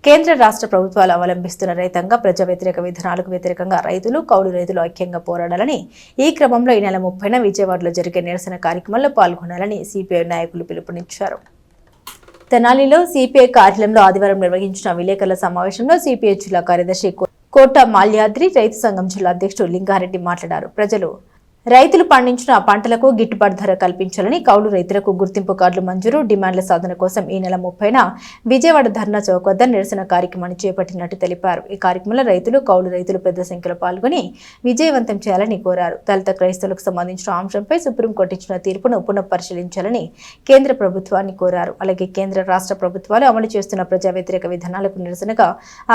కేంద్ర రాష్ట్ర ప్రభుత్వాలు అవలంబిస్తున్న రైతాంగ ప్రజా వ్యతిరేక విధానాలకు వ్యతిరేకంగా రైతులు, కౌలు రైతులు ఐక్యంగా పోరాడాలని, ఈ క్రమంలో ఈ నెల 30న విజయవాడలో జరిగే నిరసన కార్యక్రమంలో పాల్గొనాలని సిపిఐ నాయకులు పిలుపునిచ్చారు. తెనాలిలో సిపిఐ కార్యాలయంలో ఆదివారం నిర్వహించిన విలేకరుల సమావేశంలో సిపిఐ జిల్లా కార్యదర్శి కోట మాల్యాద్రి, రైతు సంఘం జిల్లా అధ్యక్షుడు లింగారెడ్డి మాట్లాడారు. రైతులు పండించిన పంటలకు గిట్టుబాటు ధర కల్పించాలని, కౌలు రైతులకు గుర్తింపు కార్డులు మంజూరు, డిమాండ్ల సాధన కోసం ఈ నెల 30న విజయవాడ ధర్నా చౌక్ వద్ద నిరసన కార్యక్రమాన్ని చేపట్టినట్టు తెలిపారు. ఈ కార్యక్రమంలో రైతులు, కౌలు రైతులు పెద్ద సంఖ్యలో పాల్గొని విజయవంతం చేయాలని కోరారు. దళిత క్రైస్తవులకు సంబంధించిన అంశంపై సుప్రీంకోర్టు ఇచ్చిన తీర్పును పునఃపరిశీలించాలని కేంద్ర ప్రభుత్వాన్ని కోరారు. అలాగే కేంద్ర రాష్ట్ర ప్రభుత్వాలు అమలు చేస్తున్న ప్రజా వ్యతిరేక విధానాలకు నిరసనగా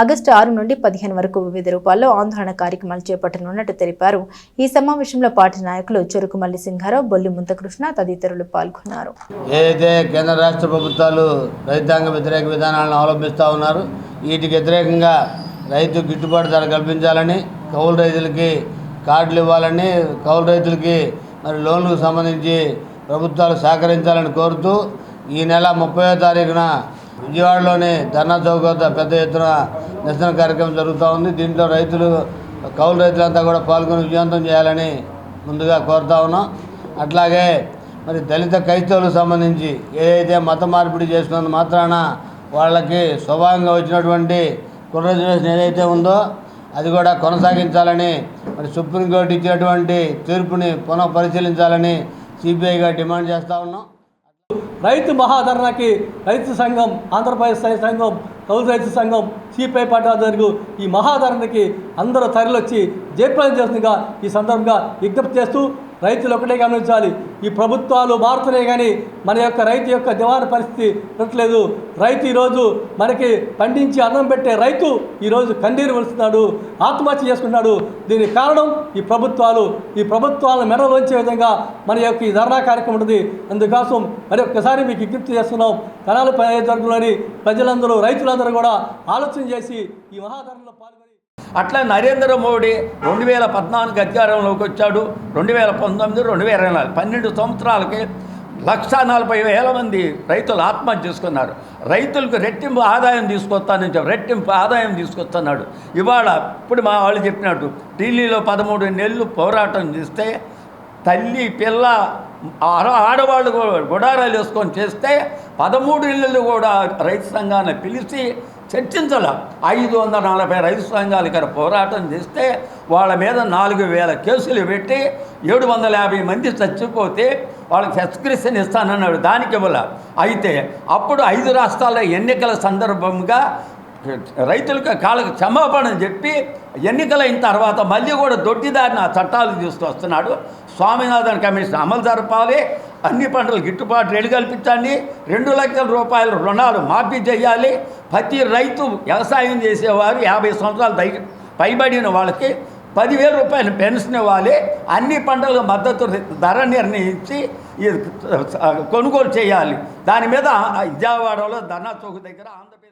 ఆగస్టు 6 నుండి 15 వరకు వివిధ రూపాల్లో ఆందోళన కార్యక్రమాలు చేపట్టనున్నట్టు తెలిపారు. ఈ సమావేశంలో నాయకులు చెరుకుమల్లి సింహారావు, బొల్లి ముంతకృష్ణ తదితరులు పాల్గొన్నారు. ఏదైతే కేంద్ర రాష్ట్ర ప్రభుత్వాలు రైతాంగ వ్యతిరేక విధానాలను అవలంబిస్తూ ఉన్నారు, వీటికి వ్యతిరేకంగా రైతు గిట్టుబాటు ధర కల్పించాలని, కౌలు రైతులకి కార్డులు ఇవ్వాలని, కౌలు రైతులకి మరి లోన్లకు సంబంధించి ప్రభుత్వాలు సహకరించాలని కోరుతూ ఈ నెల 30వ తారీఖున విజయవాడలోని ధర్నా చౌక్ వద్ద పెద్ద ఎత్తున నిరసన కార్యక్రమం జరుగుతూ ఉంది. దీంట్లో కౌలు రైతులంతా కూడా పాల్గొని విజయవంతం చేయాలని ముందుగా కోరుతా ఉన్నాం. అట్లాగే మరి దళిత క్రైస్తవులకు సంబంధించి ఏదైతే మత మార్పిడి చేసుకున్నంత మాత్రాన వాళ్ళకి స్వభావంగా వచ్చినటువంటి రిజర్వేషన్ ఏదైతే ఉందో అది కూడా కొనసాగించాలని, మరి సుప్రీంకోర్టు ఇచ్చినటువంటి తీర్పుని పునఃపరిశీలించాలని సిపిఐగా డిమాండ్ చేస్తూ ఉన్నాం. రైతు మహాధరణకి రైతు సంఘం, ఆంధ్రప్రదేశ్ రైతు సంఘం, కౌలు రైతు సంఘం, సిపిఐ పార్టీ ఆధ్వర్యంలో ఈ మహాధరణకి అందరూ తరలివచ్చి జయప్రదం చేస్తుందిగా ఈ సందర్భంగా విజ్ఞప్తి చేస్తూ, రైతులు ఒకటే గమనించాలి, ఈ ప్రభుత్వాలు మారుతున్నాయి కానీ మన యొక్క రైతు యొక్క దివాణా పరిస్థితి పెట్టలేదు. రైతు ఈరోజు మనకి పండించి అన్నం పెట్టే రైతు ఈరోజు కన్నీరు వలుస్తున్నాడు, ఆత్మహత్య చేసుకున్నాడు. దీనికి కారణం ఈ ప్రభుత్వాలను మెడలోంచే విధంగా మన యొక్క ఈ ధర్నా కార్యక్రమం ఉంటుంది. అందుకోసం మరి ఒక్కసారి మీకు విజ్ఞప్తి చేస్తున్నాం. తెనాలి నియోజకవర్గంలోని ప్రజలందరూ, రైతులందరూ కూడా ఆలోచన చేసి ఈ మహాధరణలో పాల్గొని. అట్లా నరేంద్ర మోడీ 2014 అధికారంలోకి వచ్చాడు. 2019, 2024 12 సంవత్సరాలకి 140,000 మంది రైతులు ఆత్మహత్య చేసుకున్నారు. రైతులకు రెట్టింపు ఆదాయం తీసుకొస్తానని చెప్పి రెట్టింపు ఆదాయం తీసుకొస్తున్నాడు. ఇవాళ ఇప్పుడు మా వాళ్ళు చెప్పినట్టు ఢిల్లీలో 13 నెలలు పోరాటం చేస్తే తల్లి పిల్ల ఆడవాళ్ళు గుడారాలు వేసుకొని చేస్తే 13 నెలలు కూడా రైతు సంఘాన్ని పిలిచి చర్చించాల. 540 రైతు సంఘాలు ఇక్కడ పోరాటం చేస్తే వాళ్ళ మీద 4,000 కేసులు పెట్టి 750 మంది చచ్చిపోతే వాళ్ళకి సబ్స్క్రిప్షన్ ఇస్తానన్నాడు. దానికి ఇవ్వాల. అయితే అప్పుడు 5 రాష్ట్రాల ఎన్నికల సందర్భంగా రైతులకు కాళ్ళకు క్షమాపణ చెప్పి ఎన్నికలైన తర్వాత మళ్ళీ కూడా దొడ్డిదారిన చట్టాలు తీసుకొస్తున్నాడు. స్వామినాథన్ కమిషన్ అమలు జరపాలి, అన్ని పంటలు గిట్టుబాటు రేటు కల్పించండి, 2 లక్షల రూపాయల రుణాలు మాఫీ చేయాలి, ప్రతి రైతు వ్యవసాయం చేసేవారు 50 సంవత్సరాలు పైబడిన వాళ్ళకి 10,000 రూపాయలు పెన్షన్ ఇవ్వాలి, అన్ని పంటలకు మద్దతు ధర నిర్ణయించి కొనుగోలు చేయాలి. దాని మీద విజయవాడలో ధర్నా చౌక్ దగ్గర ఆంధ్రప్రదేశ్